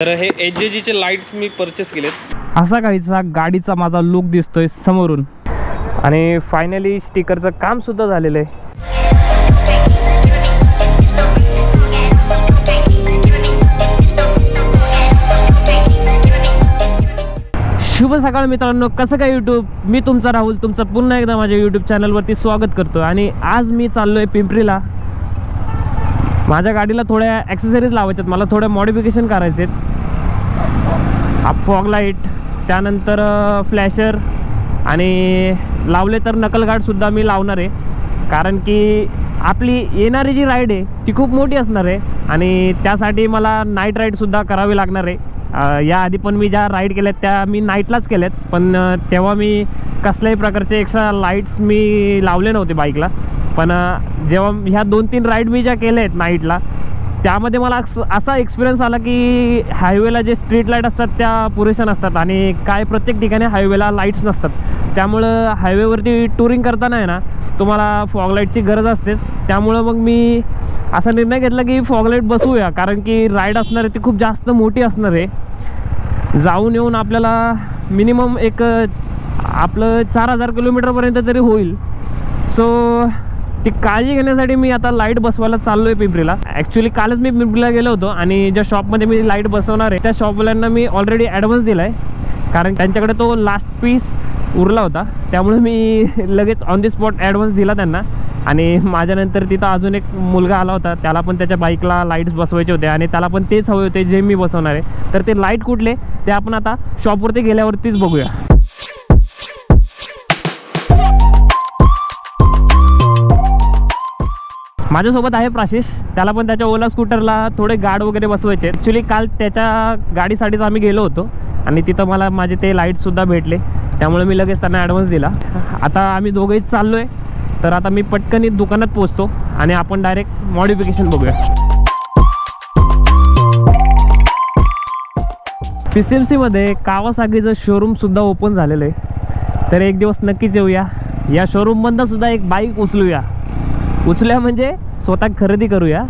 तर हे HJGचे लाईट्स मी परचेस केलेत। असा काहीसा गाडीचा माझा लुक दिसतोय समोरून आणि फायनली स्टिकरचं काम सुद्धा झालेलं आहे। शुभ सकाळ मित्रांनो, कसं काय यूट्यूब। मी तुमचा राहुल तुमचं पुन्हा एकदा माझ्या यूट्यूब चॅनलवरती स्वागत करतो। आणि आज मी चाललोय पिंपरीला। माझ्या गाडीला थोड्या ॲक्सेसरीज लावायच्यात, मला थोड्या मॉडिफिकेशन करायचे आहेत। फॉग लाईट, त्यानंतर फ्लॅशर आणि लावले तर नकल गार्डसुद्धा मी लावणार आहे, कारण की आपली येणारी जी राईड आहे ती खूप मोठी असणार आहे आणि त्यासाठी मला नाईट राईडसुद्धा करावी लागणार आहे। याआधी पण मी ज्या राईड केल्यात त्या मी नाईटलाच केल्यात, पण तेव्हा मी कसल्याही प्रकारचे एक्स्ट्रा लाईट्स मी लावले नव्हते बाईकला। पण जेव्हा ह्या 2-3 राईड मी ज्या केल्या आहेत नाईटला, त्यामध्ये मला असा एक्सपिरियन्स आला की हायवेला जे स्ट्रीट लाईट असतात त्या पुरेशा नसतात आणि काय प्रत्येक ठिकाणी हायवेला लाईट्स नसतात। त्यामुळं हायवेवरती टूरिंग करताना आहे ना, तुम्हाला फॉग लाईटची गरज असतेच। त्यामुळं मग मी असा निर्णय घेतला की फॉग लाईट बसवूया, कारण की राईड असणार आहे ती खूप जास्त मोठी असणार आहे। जाऊन येऊन आपल्याला मिनिमम एक आपलं 4000 किलोमीटरपर्यंत तरी होईल। सो ती काळजी घेण्यासाठी मी आता लाईट बसवायला चाललो आहे पिंपरीला। ॲक्च्युली कालच मी पिंपरीला गेलो होतो आणि ज्या शॉपमध्ये मी लाईट बसवणार आहे त्या शॉपवाल्यांना मी ऑलरेडी ॲडव्हान्स दिला आहे, कारण त्यांच्याकडे तो लास्ट पीस उरला होता। त्यामुळे मी लगेच ऑन दी स्पॉट ॲडव्हान्स दिला त्यांना। आणि माझ्यानंतर तिथं अजून एक मुलगा आला होता, त्याला पण त्याच्या बाईकला लाईट्स बसवायचे होते आणि त्याला पण तेच हवे होते जे मी बसवणार आहे। तर ते लाईट कुठले ते आपण आता शॉपवरती गेल्यावरतीच बघूया। माझ्यासोबत आहे प्राशिष, त्याला पण त्याच्या ओला स्कूटरला थोडे गार्ड वगैरे बसवायचे। ॲक्च्युली काल त्याच्या गाडीसाठीच आम्ही गेलो होतो आणि तिथं मला माझे ते लाईटसुद्धा भेटले, त्यामुळे मी लगेच त्यांना ॲडव्हान्स दिला। आता आम्ही दोघंही चाललो आहे, तर आता मी पटकन दुकानात पोचतो आणि आपण डायरेक्ट मॉडिफिकेशन बघूया। PCMCमध्ये कावासाकीचं शोरूमसुद्धा ओपन झालेलं आहे, तर एक दिवस नक्कीच येऊया। या शोरूममधनं सुद्धा एक बाईक उचलूया म्हणजे स्वतः खरेदी करूया।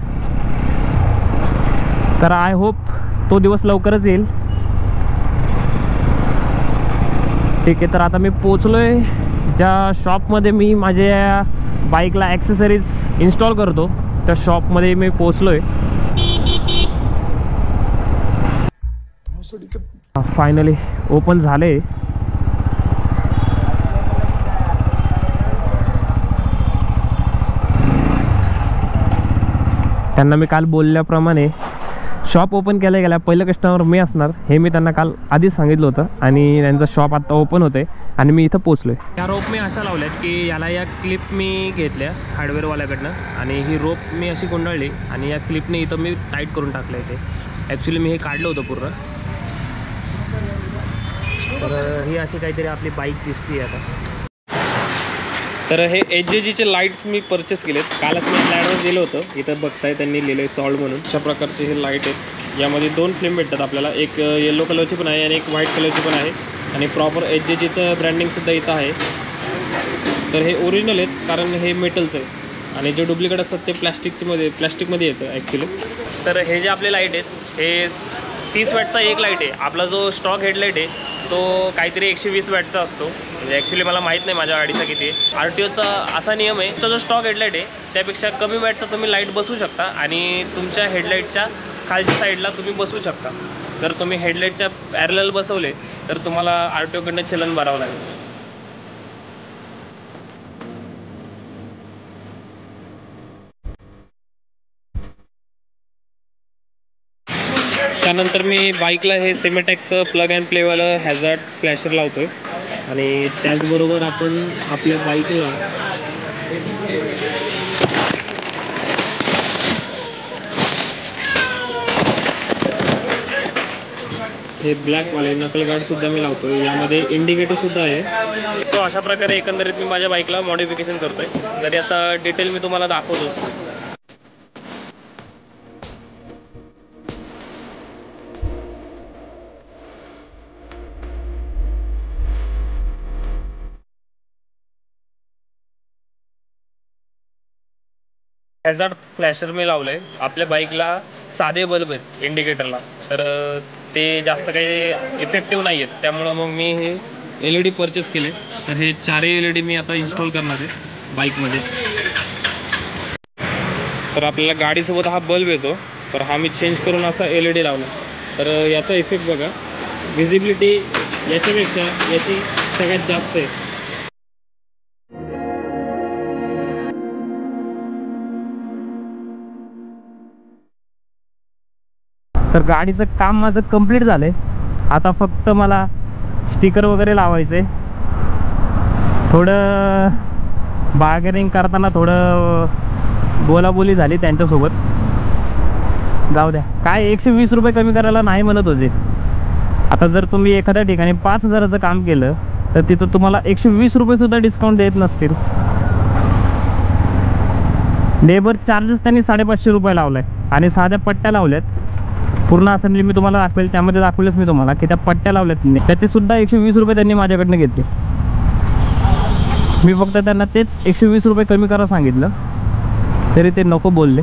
तर आय होप तो दिवस लवकरच येईल। ठीक आहे, तर आता मी पोचलोय ज्या शॉपमध्ये मी माझ्या बाईकला ॲक्सेसरीज इन्स्टॉल करतो त्या शॉपमध्ये मी पोचलोय। फायनली ओपन झाले। त्यांना मी काल बोलल्याप्रमाणे शॉप ओपन केल्या गेल्या पहिलं कस्टमर मी असणार हे मी त्यांना काल आधीच सांगितलं होतं आणि त्यांचं शॉप आता ओपन होते आणि मी इथं पोचलोय। या रोप मी अशा लावल्यात की याला या क्लिप मी घेतल्या हार्डवेअरवाल्याकडनं आणि ही रोप मी अशी गुंडाळली आणि या क्लिपने इथं मी टाईट करून टाकलं इथे। ॲक्च्युली मी हे काढलं होतं पूर्ण। तर ही अशी काहीतरी आपली बाईक दिसते आता। तर हे HJGचे लाईट्स मी परचेस केलेत, कालच मी ॲडव्हान्स दिलं होतं। इथं बघताय त्यांनी लिहिलं आहे सॉल्ड म्हणून। अशा प्रकारचे हे लाईट आहेत, यामध्ये 2 फ्लेम भेटतात आपल्याला, एक येलो कलरची पण आहे आणि एक व्हाईट कलरची पण आहे आणि प्रॉपर HJGचं ब्रँडिंगसुद्धा इथं आहे। तर हे ओरिजिनल आहेत कारण हे मेटलचं आहे आणि जे डुप्लिकेट असतात ते प्लॅस्टिकमध्ये येतं ॲक्च्युली। तर हे जे आपले लाईट आहेत हे 30 वॅटचा एक लाईट आहे। आपला जो स्टॉक हेडलाईट आहे तो काहीतरी 120 वॅटचा असतो, म्हणजे ॲक्च्युली मला माहीत नाही माझ्या गाडीचा किती आहे। RTOचा असा नियम आहे, तो जो स्टॉक हेडलाईट आहे त्यापेक्षा कमी वॅटचा तुम्ही लाईट बसवू शकता आणि तुमच्या हेडलाईटच्या खालच्या साईडला तुम्ही बसवू शकता। जर तुम्ही हेडलाईटच्या पॅरलल बसवले तर तुम्हाला RTOकडनं चलन भरावं लागेल। त्यानंतर मी बाईकला हे सिमेटॅकचं प्लग अँड प्लेवालं हॅझार्ड फ्लॅशर लावतोय आणि त्याचबरोबर आपण आपल्या बाईकला हे ब्लॅकवाले नकल गार्डसुद्धा मी लावतो। यामध्ये इंडिकेटरसुद्धा आहे। तो अशा प्रकारे एकंदरीत मी माझ्या बाईकला मॉडिफिकेशन करतोय, तर याचा डिटेल मी तुम्हाला दाखवतोच। हॅझार्ड फ्लॅशर मी लावलं आहे। आपल्या बाईकला साधे बल्ब आहेत इंडिकेटरला, तर ते जास्त काही इफेक्टिव्ह नाही आहेत, त्यामुळं मग मी हे LED परचेस केले. तर हे 4 LED मी आता इन्स्टॉल करणार आहे बाईकमध्ये. तर आपल्याला गाडीसोबत हा बल्ब येतो, तर हा मी चेंज करून असा LED लावला. तर याचा इफेक्ट बघा, विजिबिलिटी याच्यापेक्षा याची सगळ्यात जास्त आहे. तर गाडीचं काम माझं कंप्लीट झालं आहे. आता फक्त मला स्टिकर वगैरे लावायचं आहे. थोडं बार्गेनिंग करताना थोडं बोलाबोली झाली त्यांच्यासोबत. जाऊ द्या, काय 120 रुपये कमी करायला नाही म्हणत होते. आता जर तुम्ही एखाद्या ठिकाणी 5,000चं काम केलं तर तिथं तुम्हाला 120 रुपयेसुद्धा डिस्काउंट देत नसतील. लेबर चार्जेस त्यांनी 550 रुपये लावला आहे आणि साध्या पट्ट्या लावल्यात. पूर्ण असेंब्ली मी तुम्हाला दाखवेल, त्यामध्ये दाखवेलच मी तुम्हाला की त्या पट्ट्या लावल्यात त्यांनी, त्याचे सुद्धा 120 रुपये त्यांनी माझ्याकडनं घेतले. मी फक्त त्यांना तेच 120 रुपये कमी करा सांगितलं, तरी ते नको बोलले.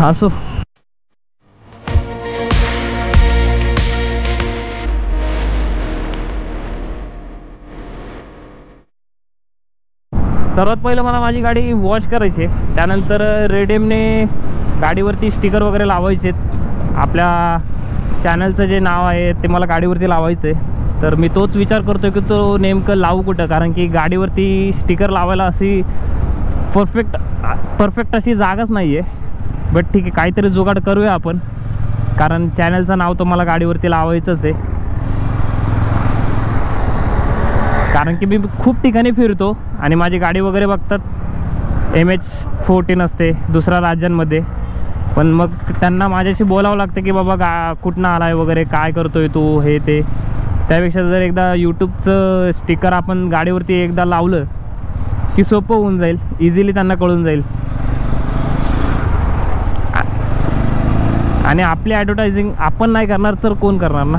असो, सर्वात पहिलं मला माझी गाडी वॉश करायची, त्यानंतर रेडेमने गाडीवरती स्टिकर वगैरे लावायचे. आपल्या चॅनलचं जे नाव आहे ते मला गाडीवरती लावायचं आहे. तर मी तोच विचार करतो की तो नेमकं लावू कुठं, कारण की गाडीवरती स्टिकर लावायला अशी परफेक्ट अशी जागाच नाही आहे. बट ठीक आहे, काहीतरी जुगाड करूया आपण, कारण चॅनलचं नाव तर मला गाडीवरती लावायचंच आहे. कारण की मी खूप ठिकाणी फिरतो आणि माझी गाडी वगैरे बघतात MH14 असते दुसऱ्या राज्यांमध्ये, पण मग त्यांना माझ्याशी बोलावं लागतं की बाबा कुठनं आला आहे वगैरे, काय करतोय तू, हे ते. त्यापेक्षा जर एकदा यूट्यूबचं स्टिकर आपण गाडीवरती एकदा लावलं की सोपं होऊन जाईल, इझिली त्यांना कळून जाईल. आणि आपली ॲडव्हर्टायझिंग आपण नाही करणार तर कोण करणार ना.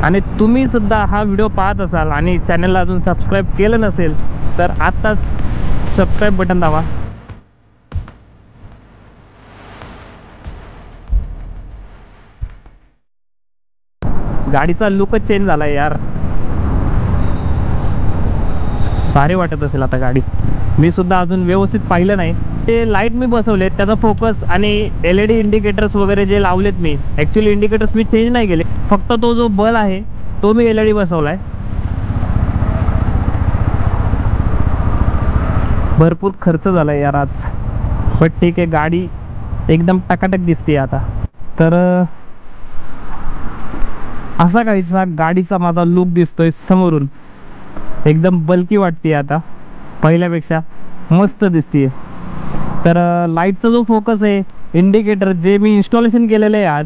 आणि तुम्ही सुद्धा हा व्हिडिओ पाहत असाल आणि चॅनलला अजून सबस्क्राईब केलं नसेल तर आत्ताच सबस्क्राईब बटन दाबा. गाडीचा लुकच चेंज झाला आहे यार, भारी वाटत असेल आता गाडी. मी सुद्धा अजून व्यवस्थित पाहिलं नाही. ते लाईट मी बसवलेत, त्याचा फोकस आणि LED इंडिकेटर्स वगैरे जे लावलेत मी, ॲक्च्युली इंडिकेटर्स मी चेंज नाही केले, फक्त तो जो बल्ब आहे तो मी LED बसवला आहे. भरपूर खर्च झाला आहे यार आज, पण ठीक आहे, गाडी एकदम टकाटक दिसते आता. तर असा काहीसा गाडीचा माझा लुक दिसतोय समोरून, एकदम बल्की वाटते आता, पहिल्यापेक्षा मस्त दिसते. तर लाईटचा जो फोकस आहे, इंडिकेटर जे मी इन्स्टॉलेशन केलेलं आहे आज,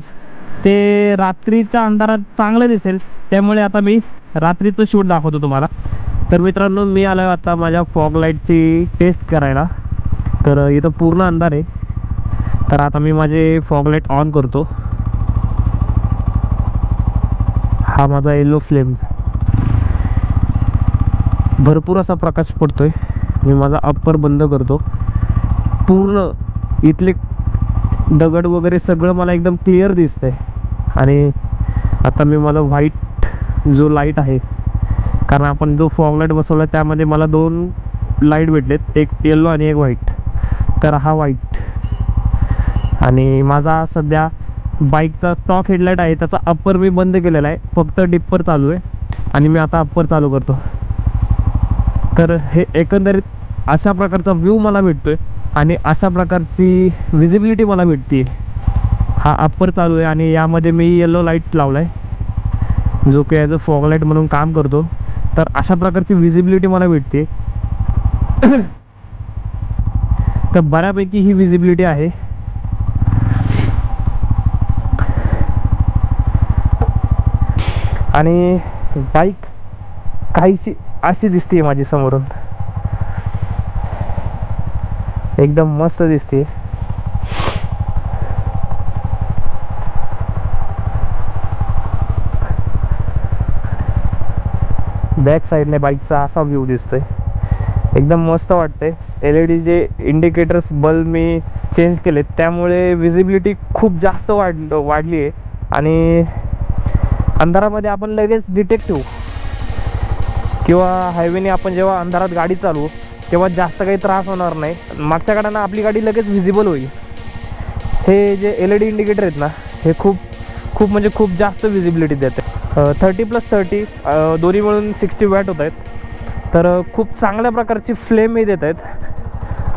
ते रात्रीच्या अंधारात चांगलं दिसेल, त्यामुळे आता मी रात्रीचं शूट दाखवतो तुम्हाला. तर मित्रांनो, मी आलो आहे आता माझ्या फॉग लाईटची टेस्ट करायला. तर इथं पूर्ण अंधार आहे, तर आता मी माझे फॉग लाईट ऑन करतो. हा माझा येलो फ्लेम, भरपूर असा प्रकाश पडतोय. मी माझा अप्पर बंद करतो. पूर्ण इथले दगड वगैरे सगळं मला एकदम क्लिअर दिसतंय. आणि आता मी माझा व्हाईट जो लाईट आहे, कारण आपण जो फॉग लाईट बसवला त्यामध्ये मला 2 लाईट भेटलेत, एक येलो आणि एक व्हाईट. तर हा व्हाईट. आणि माझा सध्या बाईकचा स्टॉक हेडलाईट आहे, त्याचा अप्पर मी बंद केलेला आहे, फक्त डिप्पर चालू आहे आणि मी आता अप्पर चालू करतो. तर हे एकंदरीत अशा प्रकारचा व्ह्यू मला भेटतोय आणि अशा प्रकारची विजिबिलिटी मला भेटते. हा अप्पर चालू आहे आणि यामध्ये मी येलो लाईट लावला आहे, जो की ॲज अ फॉग लाईट म्हणून काम करतो. तर अशा प्रकारची विजिबिलिटी मला भेटते. तर बऱ्यापैकी ही विजिबिलिटी आहे. आणि बाईक काहीशी अशी दिसते माझी समोरून, एकदम मस्त दिसते. बॅक साईडने बाईकचा असा व्ह्यू दिसतोय, एकदम मस्त वाटतंय. LED जे इंडिकेटर्स बल्ब मी चेंज केलेत, त्यामुळे विजिबिलिटी खूप जास्त वाढली आहे आणि अंधारामध्ये आपण लगेच डिटेक्ट होऊ किंवा हायवेने आपण जेव्हा अंधारात गाडी चालवू तेव्हा जास्त काही त्रास होणार नाही. मागच्या गाड्यांना आपली गाडी लगेच व्हिजिबल होईल. हे जे LED इंडिकेटर आहेत ना, हे खूप म्हणजे खूप जास्त विजिबिलिटी देते. 30+30 दोन्ही मिळून 60 वॅट होत आहेत. तर खूप चांगल्या प्रकारची फ्लेमही देत आहेत,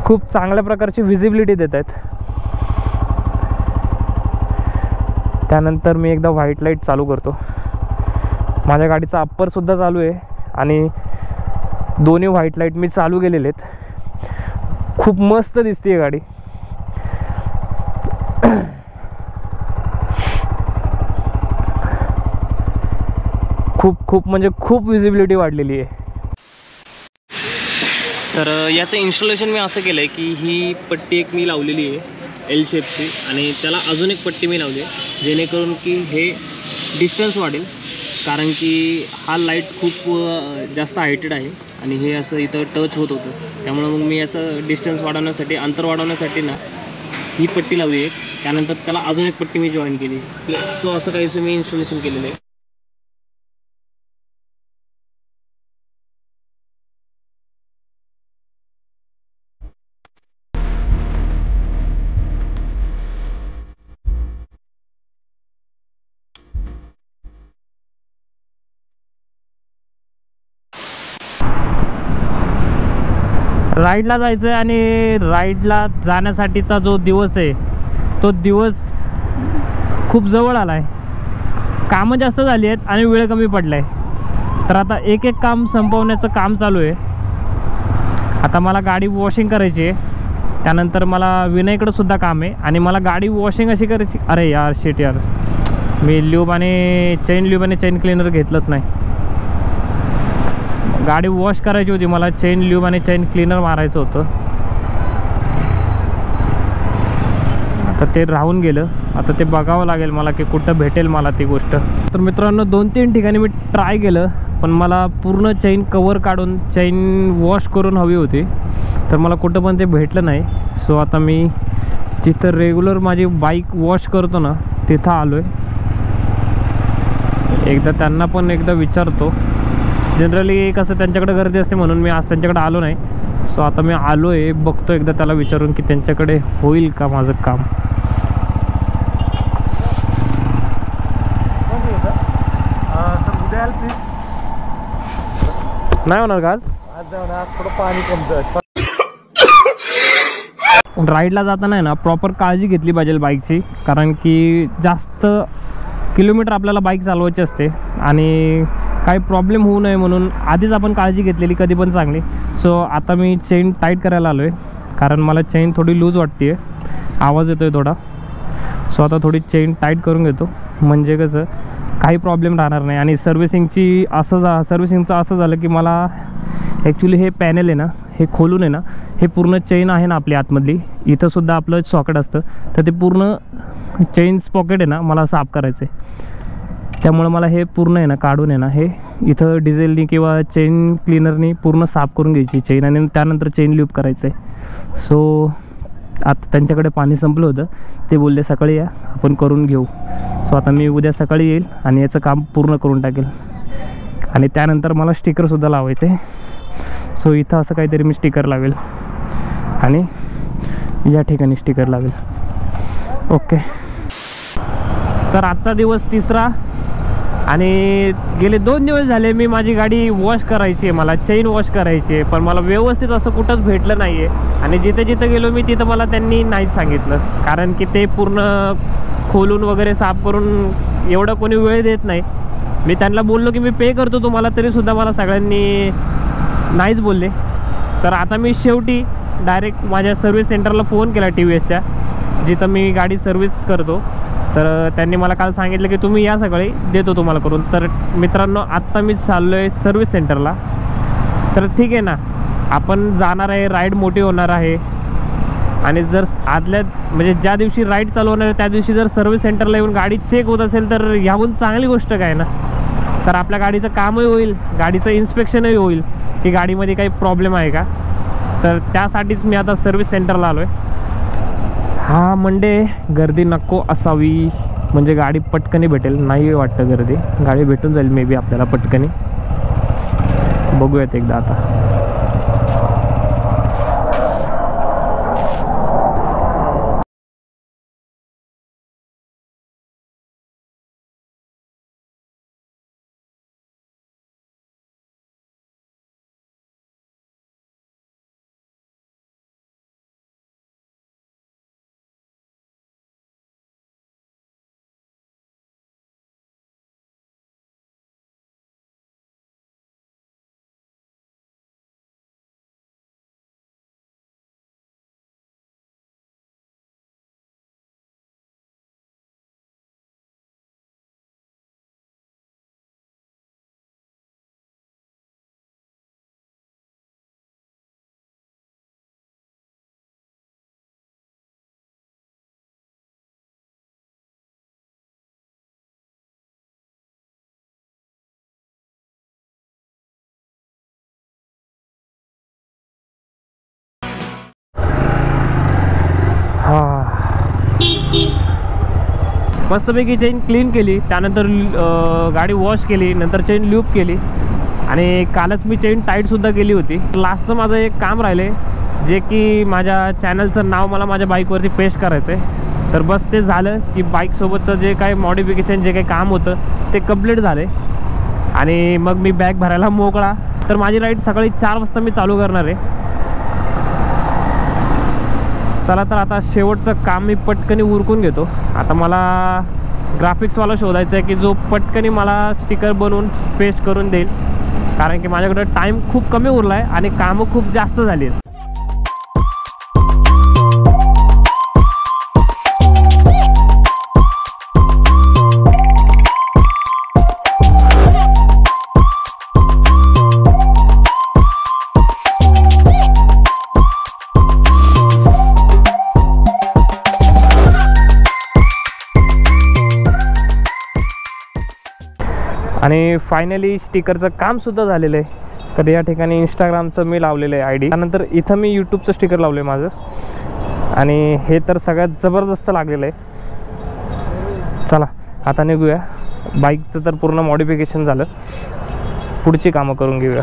खूप चांगल्या प्रकारची विजिबिलिटी देत आहेत. त्यानंतर मी एकदा व्हाईट लाईट चालू करतो. माझ्या गाडीचा अप्परसुद्धा चालू आहे आणि दोन्ही व्हाईट लाईट मी चालू केलेले आहेत. खूप मस्त दिसते गाडी. खूप म्हणजे खूप विजिबिलिटी वाढलेली आहे. तर याचं इन्स्टॉलेशन मी असं केलं आहे की ही पट्टी एक मी लावलेली आहे L शेपची आणि त्याला अजून एक पट्टी मी लावली आहे जेणेकरून की हे डिस्टन्स वाढेल, कारण की हा लाईट खूप जास्त हायटेड आहे आणि हे असं इथं टच होत होतं. त्यामुळे मग मी याचं डिस्टन्स वाढवण्यासाठी, अंतर वाढवण्यासाठी ना ही पट्टी लावली आहे. त्यानंतर त्याला अजून एक पट्टी मी जॉईन केली. सो असं काहीचं मी इन्स्टॉलेशन केलेलं आहे. राईडला जायचं आहे आणि राईडला जाण्यासाठीचा जो दिवस आहे तो दिवस खूप जवळ आला आहे. कामं जास्त झाली आहेत आणि वेळ कमी पडला आहे. तर आता एक एक काम संपवण्याचं काम चालू आहे. आता मला गाडी वॉशिंग करायची आहे, त्यानंतर मला विनयकडं सुद्धा काम आहे आणि मला गाडी वॉशिंग अशी करायची. अरे यार शिट यार, मी ल्यूब आणि चेन क्लिनर घेतलंच नाही. गाडी वॉश करायची होती मला, चेन ल्यूब आणि चेन क्लिनर मारायचं होतं. आता ते राहून गेलं. आता ते बघावं लागेल मला की कुठं भेटेल मला ती गोष्ट. तर मित्रांनो 2-3 ठिकाणी मी ट्राय केलं, पण मला पूर्ण चेन कवर काढून चेन वॉश करून हवी होती. तर मला कुठं पण ते भेटलं नाही. सो आता मी जिथं रेग्युलर माझी बाईक वॉश करतो ना तिथं आलो आहे. एकदा त्यांना पण एकदा विचारतो. जनरली कसं त्यांच्याकडे गर्दी असते म्हणून मी आज त्यांच्याकडे आलो नाही. सो आता मी आलो आहे, बघतो एकदा त्याला विचारून की त्यांच्याकडे होईल का माझं काम. नाही होणार का आज थोडं पाणी कमतं. राईडला जाताना आहे ना प्रॉपर काळजी घेतली पाहिजे बाईकची, कारण की जास्त किलोमीटर आपल्याला बाईक चालवायची असते आणि काही प्रॉब्लेम होऊ नये म्हणून आधीच आपण काळजी घेतलेली कधी पण चांगली. सो आता मी चेन टाईट करायला आलो आहे, कारण मला चेन थोडी लूज वाटते आहे, आवाज येतो आहे थोडा. सो आता थोडी चेन टाईट करून घेतो, म्हणजे कसं काही प्रॉब्लेम राहणार नाही. आणि सर्व्हिसिंगचं असं झालं की मला ॲक्च्युली हे पॅनल आहे ना, हे खोलून आहे ना, हे पूर्ण चेन आहे ना आपली आतमधली, इथंसुद्धा आपलं सॉकेट असतं, तर ते पूर्ण चेन्स पॉकेट आहे ना मला साफ करायचं आहे. त्यामुळं मला हे पूर्ण आहे ना काढून आहे ना हे इथं डिझेलनी किंवा चेन क्लिनरनी पूर्ण साफ करून घ्यायची चेन आणि त्यानंतर चेन ल्यूब करायचं आहे. सो आता त्यांच्याकडे पाणी संपलं होतं, ते बोलले सकाळी या आपण करून घेऊ. सो आता मी उद्या सकाळी येईल आणि याचं काम पूर्ण करून टाकेल. आणि त्यानंतर मला स्टिकरसुद्धा लावायचं आहे. सो इथं असं काहीतरी मी स्टिकर लावेल आणि या ठिकाणी स्टिकर लावेल. ओके. तर आजचा दिवस 3रा आणि गेले 2 दिवस झाले मी माझी गाडी वॉश करायची आहे, मला चेन वॉश करायची आहे, पण मला व्यवस्थित असं कुठंच भेटलं नाही आहे. आणि जिथे जिथे गेलो मी तिथं मला त्यांनी नाहीच सांगितलं, कारण की ते पूर्ण खोलून वगैरे साफ करून एवढं कोणी वेळ देत नाही. मी त्यांना बोललो की मी पे करतो तुम्हाला, तरीसुद्धा मला सगळ्यांनी नाहीच बोलले. तर आता मी शेवटी डायरेक्ट माझ्या सर्व्हिस सेंटरला फोन केला TVSच्या, जिथं मी गाडी सर्व्हिस करतो. तर त्यांनी मला काल सांगितलं की तुम्ही या सकाळी, देतो तुम्हाला करून. तर मित्रांनो आत्ता मी चाललो आहे सर्व्हिस सेंटरला. तर ठीक आहे ना, आपण जाणार आहे, राईड मोठी होणार आहे आणि जर आदल्या म्हणजे ज्या दिवशी राईड चालू होणार आहे त्या दिवशी जर सर्व्हिस सेंटरला येऊन गाडी चेक होत असेल तर ह्याहून चांगली गोष्ट काय ना. तर आपल्या गाडीचं कामही होईल, गाडीचं इन्स्पेक्शनही होईल की गाडीमध्ये काही प्रॉब्लेम आहे का. तर त्यासाठीच मी आता सर्व्हिस सेंटरला आलो आहे हा मंडे गर्दी नको असावी, म्हणजे गाडी पटकनी भेटेल. नाही वाटतं गर्दी, गाडी भेटून जाईल मे बी आपल्याला पटकनी. बघूयात एकदा आता. मस्तपैकी चेन क्लीन केली, त्यानंतर गाडी वॉश केली, नंतर चेन ल्यूप केली आणि कालच मी चेन टाईटसुद्धा केली होती. लास्टचं माझं एक काम राहिले, जे की माझ्या चॅनलचं नाव मला माझ्या बाईकवरती पेस्ट करायचं आहे. तर बस ते झालं की बाईकसोबतचं जे काही मॉडिफिकेशन जे काही काम होतं ते कंप्लीट झाले आणि मग मी बॅग भरायला मोकळा. तर माझी राईड सकाळी 4 वाजता मी चालू करणार आहे. चला तर आता शेवटचं काम मी पटकनी उरकून घेतो. आता मला ग्राफिक्सवाला शोधायचं आहे की जो पटकनी मला स्टिकर बनवून पेस्ट करून देईल, कारण की माझ्याकडे टाईम खूप कमी उरला आहे आणि कामं खूप जास्त झाली आहेत. आणि फायनली स्टिकरचं कामसुद्धा झालेलं आहे. तर या ठिकाणी इंस्टाग्रामचं मी लावलेलं आहे ID, त्यानंतर इथं मी यूट्यूबचं स्टिकर लावलं आहे माझं आणि हे तर सगळ्यात जबरदस्त लागलेलं आहे. चला आता निघूया. बाईकचं तर पूर्ण मॉडिफिकेशन झालं, पुढची कामं करून घेऊया.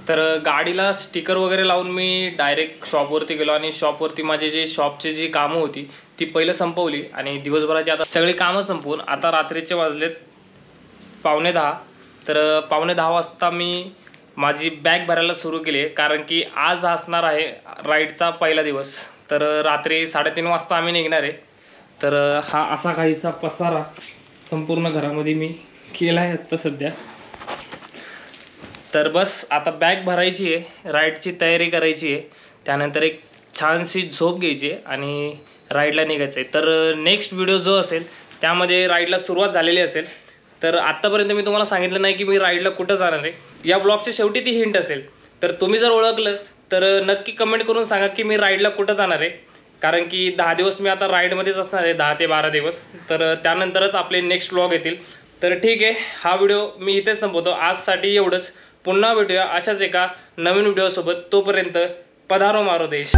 तर गाडीला स्टिकर वगैरे लावून मी डायरेक्ट शॉपवरती गेलो आणि शॉपवरती माझे जे शॉपची जी कामं होती ती पहिलं संपवली आणि दिवसभराची आता सगळी कामं संपवून आता रात्रीचे वाजलेत 9:15. तर 9:15 वाजता मी माझी बॅग भरायला सुरू केली आहे, कारण की आज असणार आहे राईडचा पहिला दिवस. तर रात्री 3:30 वाजता आम्ही निघणार आहे. तर हा असा काहीसा पसारा संपूर्ण घरामध्ये मी केला आहे आत्ता सध्या. तर बस आता बॅग भरायची आहे, राईडची तयारी करायची आहे, त्यानंतर एक छानशी झोप घ्यायची आहे आणि राईडला निघायचं आहे. तर नेक्स्ट व्हिडिओ जो असेल त्यामध्ये राईडला सुरुवात झालेली असेल. तर आत्तापर्यंत मी तुम्हाला सांगितलं नाही की मी राईडला कुठं जाणार आहे. या ब्लॉगच्या शेवटी ती हिंट असेल. तर तुम्ही जर ओळखलं तर नक्की कमेंट करून सांगा की मी राईडला कुठं जाणार आहे, कारण की 10 दिवस मी आता राईडमध्येच असणार आहे, 10 ते 12 दिवस. तर त्यानंतरच आपले नेक्स्ट व्लॉग येतील. तर ठीक आहे, हा व्हिडिओ मी इथेच संपवतो. आजसाठी एवढंच. पुन्हा भेटूया अशाच एका नवीन व्हिडिओसोबत. तोपर्यंत पधारो मारो देश.